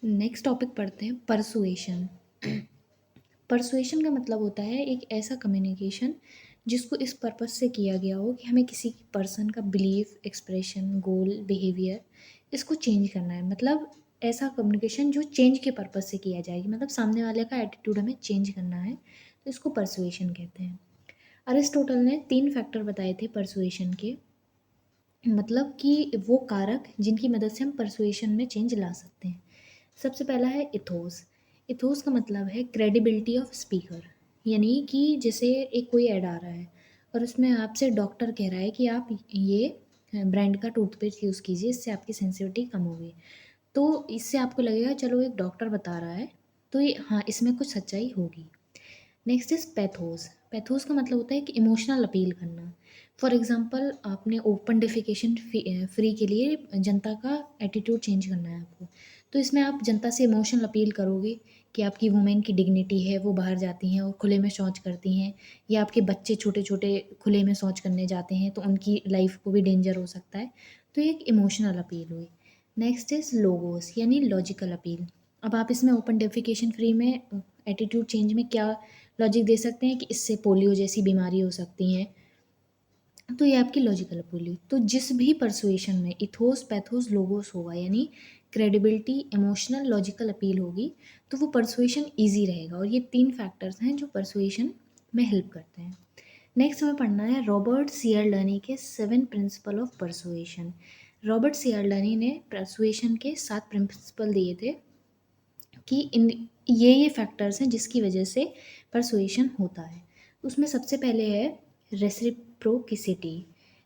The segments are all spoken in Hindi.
नेक्स्ट टॉपिक पढ़ते हैं परसुएशन। परसुएशन का मतलब होता है एक ऐसा कम्युनिकेशन जिसको इस पर्पस से किया गया हो कि हमें किसी पर्सन का बिलीफ, एक्सप्रेशन, गोल, बिहेवियर इसको चेंज करना है। मतलब ऐसा कम्युनिकेशन जो चेंज के पर्पस से किया जाएगी, मतलब सामने वाले का एटीट्यूड हमें चेंज करना है, तो इसको परसुएशन कहते हैं। अरिस्टोटल ने 3 फैक्टर बताए थे परसुएशन के, मतलब कि वो कारक जिनकी मदद से हम परसुएशन में चेंज ला सकते हैं। सबसे पहला है इथोस। इथोस का मतलब है क्रेडिबिलिटी ऑफ स्पीकर, यानी कि जैसे एक कोई ऐड आ रहा है और उसमें आपसे डॉक्टर कह रहा है कि आप ये ब्रांड का टूथपेस्ट यूज़ कीजिए, इससे आपकी सेंसिटिविटी कम होगी। तो इससे आपको लगेगा चलो एक डॉक्टर बता रहा है, तो ये हाँ, इसमें कुछ सच्चाई होगी। Next is pathos. पैथोस का मतलब होता है कि इमोशनल अपील करना। फॉर एग्जांपल आपने ओपन डेफिकेशन फ्री के लिए जनता का एटीट्यूड चेंज करना है आपको, तो इसमें आप जनता से इमोशनल अपील करोगे कि आपकी वुमेन की डिग्निटी है, वो बाहर जाती हैं और खुले में शौच करती हैं, या आपके बच्चे छोटे छोटे खुले में शौच करने जाते हैं तो उनकी लाइफ को भी डेंजर हो सकता है, तो ये एक इमोशनल अपील हुई। नेक्स्ट इज़ लोगोस, यानी लॉजिकल अपील। अब आप इसमें ओपन डेफिकेशन फ्री में एटीट्यूड चेंज में क्या लॉजिक दे सकते हैं कि इससे पोलियो जैसी बीमारी हो सकती हैं, तो ये आपकी लॉजिकल अपील हुई। तो जिस भी परसुएशन में इथोस, पैथोस, लोगोस होगा, यानी क्रेडिबिलिटी, इमोशनल, लॉजिकल अपील होगी, तो वो परसुएशन ईजी रहेगा। और ये 3 फैक्टर्स हैं जो परसुएशन में हेल्प करते हैं। नेक्स्ट हमें पढ़ना है रॉबर्ट सियरडनी के 7 प्रिंसिपल ऑफ परसुएशन। रॉबर्ट सियरडनी ने परसुएशन के 7 प्रिंसिपल दिए थे कि इन ये फैक्टर्स हैं जिसकी वजह से परसुएशन होता है। उसमें सबसे पहले है रेसिप्रोकिसिटी।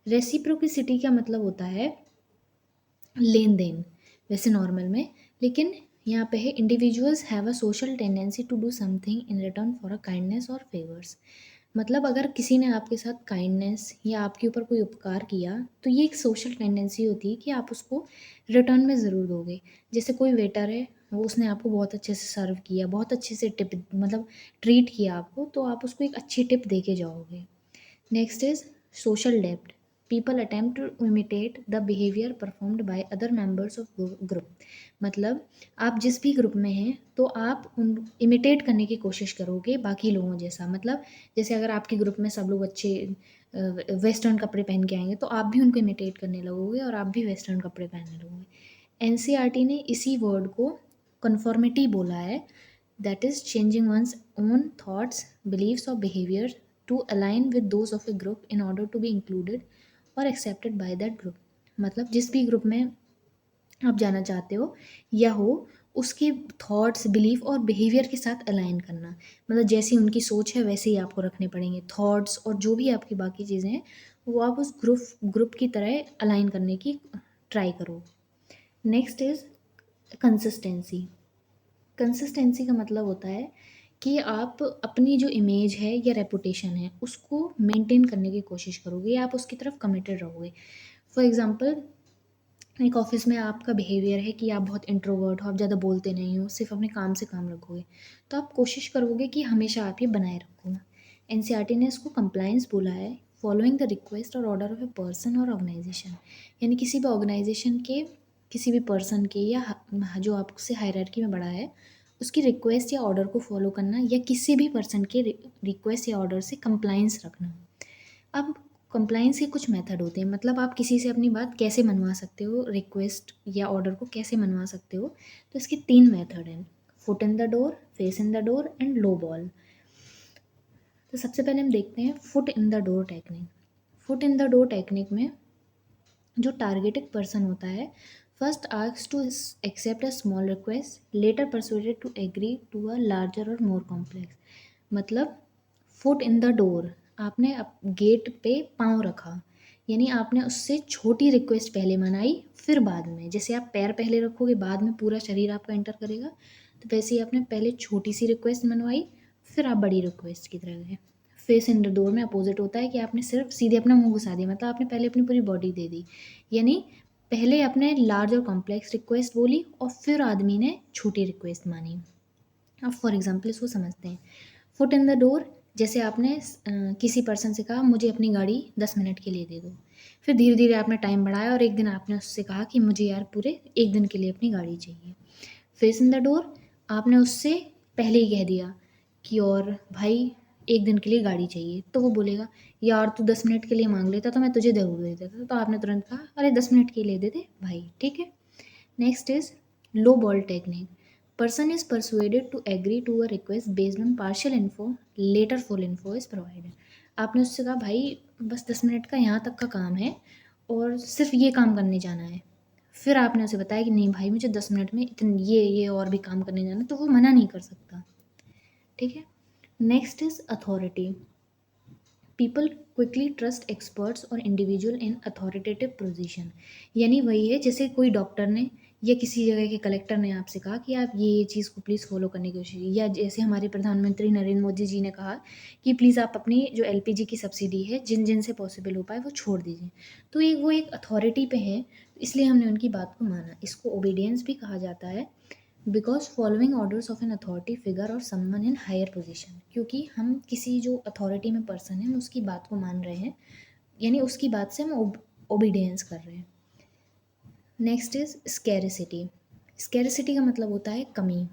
रेसिप्रोकिसिटी का मतलब होता है लेन देन, वैसे नॉर्मल में, लेकिन यहाँ पे है individuals have a social tendency to do something in return for a kindness और फेवर्स। मतलब अगर किसी ने आपके साथ काइंडनेस या आपके ऊपर कोई उपकार किया, तो ये एक सोशल टेंडेंसी होती है कि आप उसको रिटर्न में ज़रूर दोगे। जैसे कोई वेटर है, वो उसने आपको बहुत अच्छे से सर्व किया, बहुत अच्छे से टिप मतलब ट्रीट किया आपको, तो आप उसको एक अच्छी टिप दे के जाओगे। Next is social depth. People attempt to imitate the behaviour performed by other members of group. मतलब आप जिस भी ग्रुप में हैं तो आप उन इमिटेट करने की कोशिश करोगे बाकी लोगों जैसा। मतलब जैसे अगर आपके ग्रुप में सब लोग अच्छे वेस्टर्न कपड़े पहन के आएंगे, तो आप भी उनको इमिटेट करने लगोगे और आप भी वेस्टर्न कपड़े पहनने लगोगे। एनसीईआरटी ने इसी वर्ड को कन्फॉर्मिटी बोला है, that is changing one's own thoughts, beliefs or behavior to align with those of a group in order to be included or accepted by that group। मतलब जिस भी ग्रुप में आप जाना चाहते हो या हो, उसके थॉट्स, बिलीफ और बिहेवियर के साथ अलाइन करना। मतलब जैसी उनकी सोच है वैसे ही आपको रखने पड़ेंगे थॉट्स, और जो भी आपकी बाकी चीज़ें हैं वो आप उस ग्रुप की तरह अलाइन करने की ट्राई करो। Next is consistency. कंसिस्टेंसी का मतलब होता है कि आप अपनी जो इमेज है या रेपुटेशन है उसको मेंटेन करने की कोशिश करोगे या आप उसकी तरफ कमिटेड रहोगे। फॉर एग्जांपल एक ऑफिस में आपका बिहेवियर है कि आप बहुत इंट्रोवर्ट हो, आप ज़्यादा बोलते नहीं हो, सिर्फ अपने काम से काम रखोगे, तो आप कोशिश करोगे कि हमेशा आप ये बनाए रखो। एनसीईआरटी ने इसको कंप्लायंस बोला है, फॉलोइंग द रिक्वेस्ट और ऑर्डर ऑफ ए पर्सन और ऑर्गेनाइजेशन। यानी किसी भी ऑर्गेनाइजेशन के, किसी भी पर्सन के या जो आपसे हायरार्की में बड़ा है उसकी रिक्वेस्ट या ऑर्डर को फॉलो करना, या किसी भी पर्सन के रिक्वेस्ट या ऑर्डर से कंप्लायंस रखना। अब कंप्लायंस के कुछ मेथड होते हैं, मतलब आप किसी से अपनी बात कैसे मनवा सकते हो, रिक्वेस्ट या ऑर्डर को कैसे मनवा सकते हो। तो इसके 3 मेथड हैं, foot in the door, face in the door and low ball. तो सबसे पहले हम देखते हैं foot in the door technique. Foot in the door technique में जो टारगेटेड पर्सन होता है first asks to accept a small request, later persuaded to agree to a larger और मोर कॉम्प्लेक्स। मतलब फुट इन द डोर, आपने गेट पे पाँव रखा, यानी आपने उससे छोटी रिक्वेस्ट पहले मनाई, फिर बाद में, जैसे आप पैर पहले रखोगे बाद में पूरा शरीर आपका एंटर करेगा, तो वैसे ही आपने पहले छोटी सी रिक्वेस्ट मनवाई, फिर आप बड़ी रिक्वेस्ट की तरह गए। फेस इन द डोर में अपोजिट होता है कि आपने सिर्फ सीधे अपना मुंह घुसा दिया, मतलब आपने पहले अपनी पूरी बॉडी दे दी, यानी पहले आपने लार्ज और कॉम्प्लेक्स रिक्वेस्ट बोली और फिर आदमी ने छोटी रिक्वेस्ट मानी। अब फॉर एग्जांपल इसको समझते हैं। फुट इन द डोर, जैसे आपने किसी पर्सन से कहा मुझे अपनी गाड़ी 10 मिनट के लिए दे दो, फिर धीरे धीरे आपने टाइम बढ़ाया और एक दिन आपने उससे कहा कि मुझे यार पूरे एक दिन के लिए अपनी गाड़ी चाहिए। फेस इन द डोर, आपने उससे पहले ही कह दिया कि और भाई एक दिन के लिए गाड़ी चाहिए, तो वो बोलेगा यार तू 10 मिनट के लिए मांग लेता तो मैं तुझे ज़रूर दे देता, तो आपने तुरंत कहा अरे 10 मिनट के लिए दे दे भाई, ठीक है। Next is low ball technique. Person is persuaded to agree to a request based on partial info, later full info is provided. आपने उससे कहा भाई बस 10 मिनट का यहाँ तक का काम है और सिर्फ ये काम करने जाना है, फिर आपने उसे बताया कि नहीं भाई मुझे 10 मिनट में इतने ये और भी काम करने जाना है, तो वो मना नहीं कर सकता, ठीक है। Next is authority. People quickly trust experts और इंडिविजुअल इन अथॉरिटेटिव पोजीशन। यानी वही है जैसे कोई डॉक्टर ने या किसी जगह के कलेक्टर ने आपसे कहा कि आप ये चीज़ को प्लीज़ फॉलो करने की कोशिश कीजिए, या जैसे हमारे प्रधानमंत्री नरेंद्र मोदी जी ने कहा कि प्लीज़ आप अपनी जो एलपीजी की सब्सिडी है जिन जिन से पॉसिबल हो पाए वो छोड़ दीजिए, तो एक वो एक अथॉरिटी पे है, इसलिए हमने उनकी बात को माना। इसको ओबीडियंस भी कहा जाता है, because following orders of an authority figure और समवन इन हायर पोजीशन, क्योंकि हम किसी जो अथॉरिटी में पर्सन है हम उसकी बात को मान रहे हैं, यानी उसकी बात से हम ओबीडियंस कर रहे हैं। Next is scarcity. स्कैरिसिटी का मतलब होता है कमी।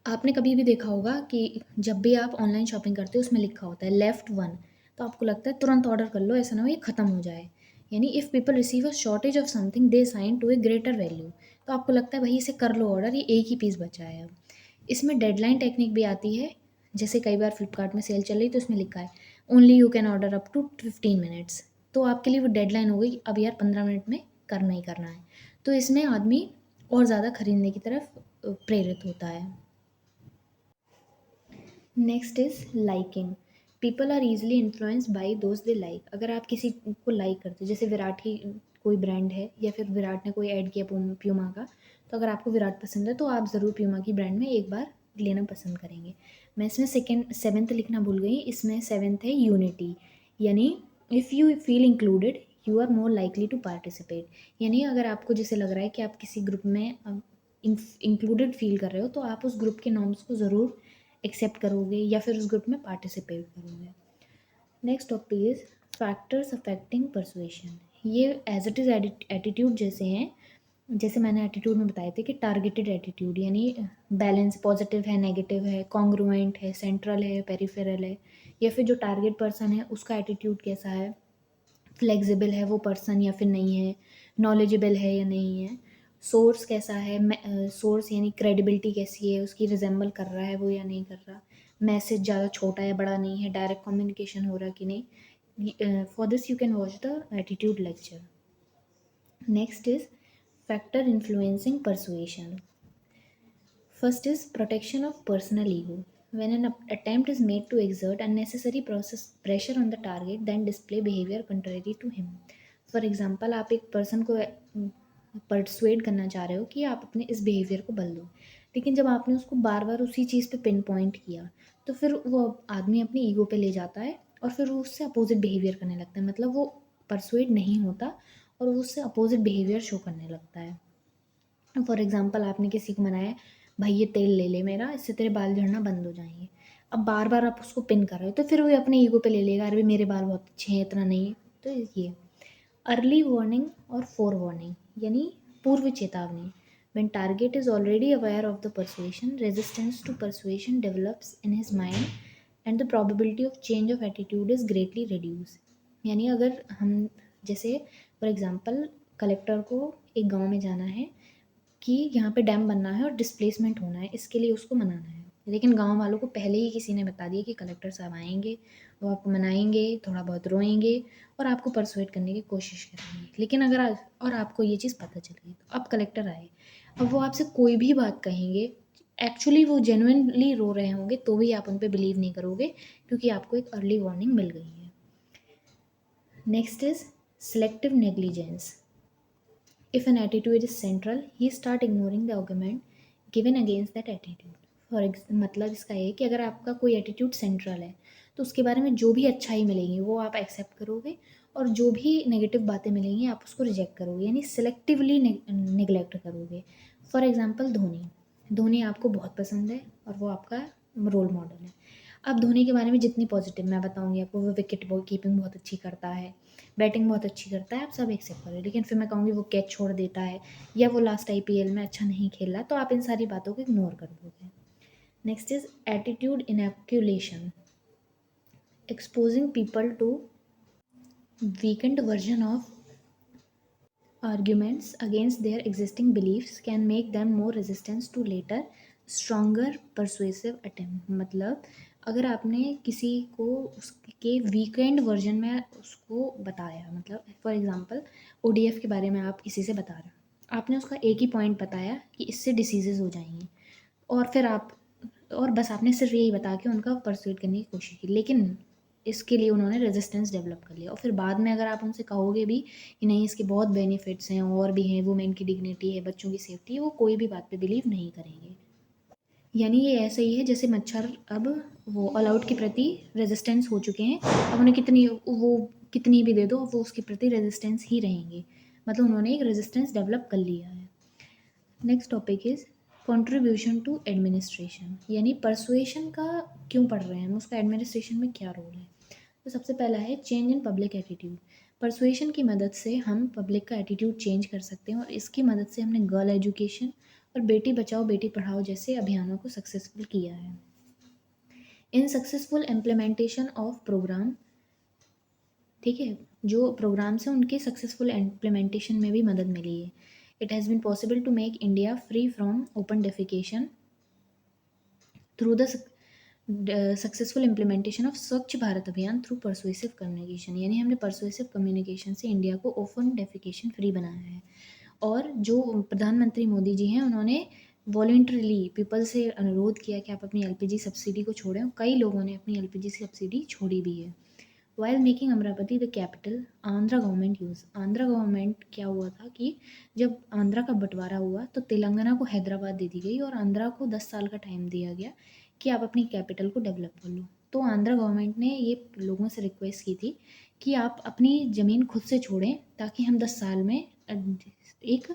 आपने कभी भी देखा होगा कि जब भी आप ऑनलाइन शॉपिंग करते हो उसमें लिखा होता है लेफ्ट वन, तो आपको लगता है तुरंत ऑर्डर कर लो, ऐसा ना हो ये ख़त्म हो जाए। यानी if people receive a shortage of something they sign to A greater value, तो आपको लगता है भाई इसे कर लो ऑर्डर, ये एक ही पीस बचा है अब। इसमें डेडलाइन टेक्निक भी आती है, जैसे कई बार फ्लिपकार्ट में सेल चल रही तो उसमें लिखा है only you can order up to 15 minutes, तो आपके लिए वो डेडलाइन हो गई अब यार 15 मिनट में करना ही करना है, तो इसमें आदमी और ज़्यादा खरीदने की तरफ प्रेरित होता है। Next is liking. People are easily influence by those they like. अगर आप किसी को लाइक करते हो, जैसे विराट की कोई ब्रांड है या फिर विराट ने कोई ऐड किया प्यूमा का, तो अगर आपको विराट पसंद है तो आप ज़रूर प्यूमा की ब्रांड में एक बार लेना पसंद करेंगे। मैं इसमें सेवेंथ लिखना भूल गई, इसमें सेवेंथ है यूनिटी। यानी if you feel included you are more likely to participate. यानी अगर आपको जैसे लग रहा है कि आप किसी ग्रुप में इंक्लूडेड फील कर रहे हो तो आप उस ग्रुप के नॉर्म्स को ज़रूर एक्सेप्ट करोगे या फिर उस ग्रुप में पार्टिसिपेट करोगे। Next topic is factors affecting persuasion. ये एज इट इज़ एटीट्यूड जैसे हैं, जैसे मैंने एटीट्यूड में बताए थे कि टारगेटेड एटीट्यूड यानी बैलेंस, पॉजिटिव है, नेगेटिव है, कॉन्ग्रुएंट है, सेंट्रल है, पेरिफेरल है, या फिर जो टारगेट पर्सन है उसका एटीट्यूड कैसा है, फ्लेक्सिबल है वो पर्सन या फिर नहीं है, नॉलेजेबल है या नहीं है, सोर्स कैसा है, सोर्स यानी क्रेडिबिलिटी कैसी है, उसकी रिजेंबल कर रहा है वो या नहीं कर रहा, मैसेज ज़्यादा छोटा या बड़ा नहीं है, डायरेक्ट कम्युनिकेशन हो रहा कि नहीं। For this you can watch the attitude lecture. Next is factor influencing persuasion. First is protection of personal ego. When an attempt is made to exert unnecessary pressure on the target, then display behavior contrary to him. For example, आप एक पर्सन को परसुएड करना चाह रहे हो कि आप अपने इस बिहेवियर को बदलो, लेकिन जब आपने उसको बार बार उसी चीज़ पे पिन पॉइंट किया तो फिर वो आदमी अपनी ईगो पे ले जाता है और फिर वो उससे अपोजिट बिहेवियर करने लगता है, मतलब वो परसुएड नहीं होता और वो उससे अपोजिट बिहेवियर शो करने लगता है। फॉर एग्ज़ाम्पल आपने किसी को मनाया भाई ये तेल ले ले मेरा, इससे तेरे बाल झड़ना बंद हो जाएंगे, अब बार बार आप उसको पिन कर रहे हो तो फिर वो अपने ईगो पे ले लेगा, अरे मेरे बाल बहुत अच्छे हैं इतना नहीं। तो ये अर्ली वार्निंग और फोर वार्निंग यानी पूर्व चेतावनी। when target is already aware of the persuasion, resistance to persuasion develops in his mind and the probability of change of attitude is greatly reduced। यानी अगर हम जैसे फॉर एग्ज़ाम्पल कलेक्टर को एक गांव में जाना है कि यहाँ पे डैम बनना है और डिस्प्लेसमेंट होना है, इसके लिए उसको मनाना है, लेकिन गांव वालों को पहले ही किसी ने बता दिया कि कलेक्टर साहब आएंगे, वो आपको मनाएंगे, थोड़ा बहुत रोएंगे और आपको परसुएट करने की कोशिश करेंगे, लेकिन अगर और आपको ये चीज़ पता चल गई तो अब कलेक्टर आए, अब वो आपसे कोई भी बात कहेंगे, एक्चुअली वो जेन्युइनली रो रहे होंगे तो भी आप उन पर बिलीव नहीं करोगे क्योंकि आपको एक अर्ली वार्निंग मिल गई है। Next is selective negligence. If an attitude is central, he start ignoring the argument given against that attitude. मतलब इसका ये कि अगर आपका कोई एटीट्यूड सेंट्रल है तो उसके बारे में जो भी अच्छाई मिलेगी वो आप एक्सेप्ट करोगे और जो भी नेगेटिव बातें मिलेंगी आप उसको रिजेक्ट करोगे, यानी सिलेक्टिवली निगलेक्ट करोगे। फॉर एग्जांपल धोनी आपको बहुत पसंद है और वो आपका रोल मॉडल है। अब धोनी के बारे में जितनी पॉजिटिव मैं बताऊंगी आपको, वो विकेट कीपिंग बहुत अच्छी करता है, बैटिंग बहुत अच्छी करता है, आप सब एक्सेप्ट करें, लेकिन फिर मैं कहूँगी वो कैच छोड़ देता है या वो लास्ट IPL में अच्छा नहीं खेल रहा, तो आप इन सारी बातों को इग्नोर कर दोगे। Next is attitude inoculation, exposing people to weakened version of arguments against their existing beliefs can make them more resistant to later stronger persuasive attempt। मतलब अगर आपने किसी को उसके वीकेंड वर्जन में उसको बताया, मतलब फॉर एग्जांपल ODF के बारे में आप किसी से बता रहे हो, आपने उसका एक ही पॉइंट बताया कि इससे डिसीजेज हो जाएंगी, और फिर आप और बस आपने सिर्फ यही बता के उनका परsuade करने की कोशिश की, लेकिन इसके लिए उन्होंने रेजिस्टेंस डेवलप कर लिया, और फिर बाद में अगर आप उनसे कहोगे भी कि नहीं इसके बहुत बेनिफिट्स हैं और भी हैं, वुमेन की डिग्निटी है, बच्चों की सेफ्टी है, वो कोई भी बात पे बिलीव नहीं करेंगे। यानी ये ऐसा ही है जैसे मच्छर अब वो ऑल आउट के प्रति रेजिस्टेंस हो चुके हैं, अब उन्हें कितनी भी दे दो वो उसके प्रति रेजिस्टेंस ही रहेंगे, मतलब उन्होंने एक रेजिस्टेंस डेवलप कर लिया है। Next topic is contribution to administration, यानी परसुएशन का क्यों पढ़ रहे हैं हम, उसका एडमिनिस्ट्रेशन में क्या रोल है। तो सबसे पहला है change in public attitude. Persuasion की मदद से हम पब्लिक का एटीट्यूड चेंज कर सकते हैं, और इसकी मदद से हमने गर्ल एजुकेशन और बेटी बचाओ बेटी पढ़ाओ जैसे अभियानों को सक्सेसफुल किया है। इन सक्सेसफुल इम्प्लीमेंटेशन ऑफ प्रोग्राम, ठीक है, जो प्रोग्राम्स हैं उनके सक्सेसफुल इम्प्लीमेंटेशन में भी मदद मिली है। It has been possible to make India free from open defecation through the successful implementation of Swachh Bharat Abhiyan through persuasive communication, यानी हमने परसुएसिव कम्युनिकेशन से इंडिया को ओपन डेफिकेशन फ्री बनाया है। और जो प्रधानमंत्री मोदी जी हैं उन्होंने वॉलेंटरीली पीपल से अनुरोध किया कि आप अपनी LPG सब्सिडी को छोड़ें, कई लोगों ने अपनी LPG सब्सिडी छोड़ी भी है। While making Amravati the capital, Andhra government use, Andhra government क्या हुआ था कि जब आंध्रा का बंटवारा हुआ तो तेलंगाना को हैदराबाद दे दी गई और आंध्रा को 10 साल का टाइम दिया गया कि आप अपनी कैपिटल को डेवलप कर लो। तो आंध्रा गवर्नमेंट ने ये लोगों से रिक्वेस्ट की थी कि आप अपनी ज़मीन खुद से छोड़ें ताकि हम 10 साल में एक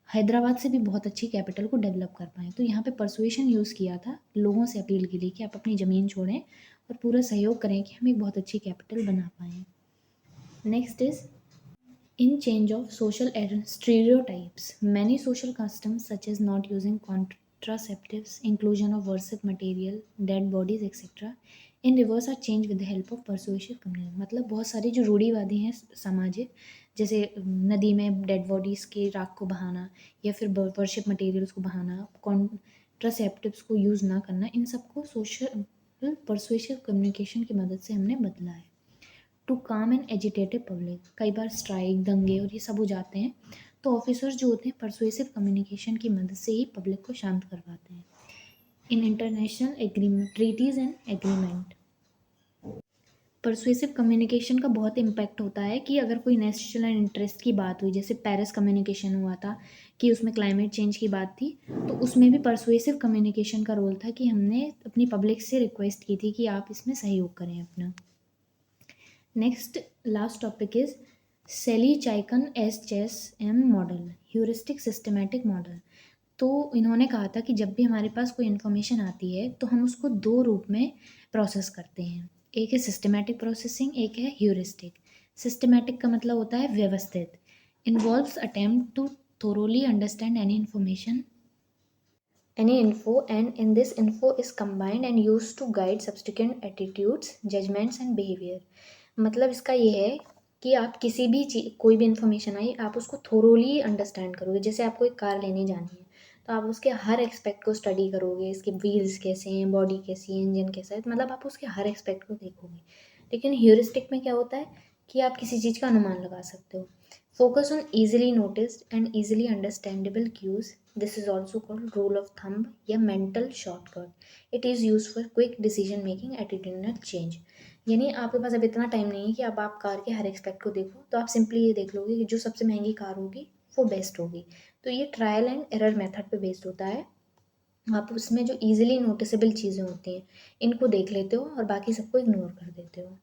हैदराबाद से भी बहुत अच्छी कैपिटल को डेवलप कर पाएँ। तो यहाँ पे परसुएशन यूज़ किया था लोगों से अपील के लिए कि आप अपनी ज़मीन छोड़ें और पूरा सहयोग करें कि हम एक बहुत अच्छी कैपिटल बना पाएँ। Next is in change of social stereotypes, many social customs such as not using contraceptives, inclusion of worship material, dead bodies, etc. in reverse are changed with the help of persuasive community। मतलब बहुत सारी जो रूढ़िवादी हैं सामाजिक, जैसे नदी में डेड बॉडीज़ के राख को बहाना या फिर वर्शिप मटेरियल्स को बहाना, कॉन्ट्रासेप्टिव्स को यूज़ ना करना, इन सबको सोशल परसुएसिव कम्युनिकेशन की मदद से हमने बदला है। टू काम एंड एजिटेटिव पब्लिक, कई बार स्ट्राइक, दंगे और ये सब हो जाते हैं, तो ऑफिसर्स जो होते हैं परसुएसिव कम्युनिकेशन की मदद से ही पब्लिक को शांत करवाते हैं। In international agreement, treaties and agreement, persuasive communication का बहुत इम्पैक्ट होता है कि अगर कोई नेशनल इंटरेस्ट की बात हुई, जैसे पेरिस कम्युनिकेशन हुआ था कि उसमें क्लाइमेट चेंज की बात थी, तो उसमें भी परसुएसिव कम्युनिकेशन का रोल था कि हमने अपनी पब्लिक से रिक्वेस्ट की थी कि आप इसमें सहयोग करें अपना। नेक्स्ट लास्ट टॉपिक इज सेली चाइकन SHM model, heuristic systematic model. तो इन्होंने कहा था कि जब भी हमारे पास कोई इन्फॉर्मेशन आती है तो हम उसको दो रूप में प्रोसेस करते हैं, एक है सिस्टमैटिक प्रोसेसिंग, एक है ह्यूरिस्टिक। सिस्टमैटिक का मतलब होता है व्यवस्थित, involves attempt to thoroughly understand any information, any info, and in this info is combined and used to guide subsequent attitudes, judgments and behavior। मतलब इसका ये है कि आप किसी भी चीज, कोई भी इन्फॉर्मेशन आई आप उसको थोरोली अंडरस्टैंड करोगे। जैसे आपको एक कार लेने जानी है तो आप उसके हर एक्सपेक्ट को स्टडी करोगे, इसके व्हील्स कैसे हैं, बॉडी कैसी है, इंजन कैसा है, मतलब आप उसके हर एक्सपेक्ट को देखोगे। लेकिन ह्यूरिस्टिक में क्या होता है कि आप किसी चीज़ का अनुमान लगा सकते हो। Focus on easily noticed and easily understandable cues, this is also called rule of thumb या mental shortcut. It is use for quick decision making attitudinal change. यानी आपके पास अब इतना टाइम नहीं है कि अब आप कार के हर एक्सपेक्ट को देखो, तो आप सिंपली ये देख लोगे कि जो सबसे महंगी कार होगी वो बेस्ट होगी। तो ये ट्रायल एंड एरर मेथड पे बेस्ड होता है। आप उसमें जो ईजिली नोटिसेबल चीज़ें होती हैं इनको देख लेते हो और बाकी सबको इग्नोर कर देते हो।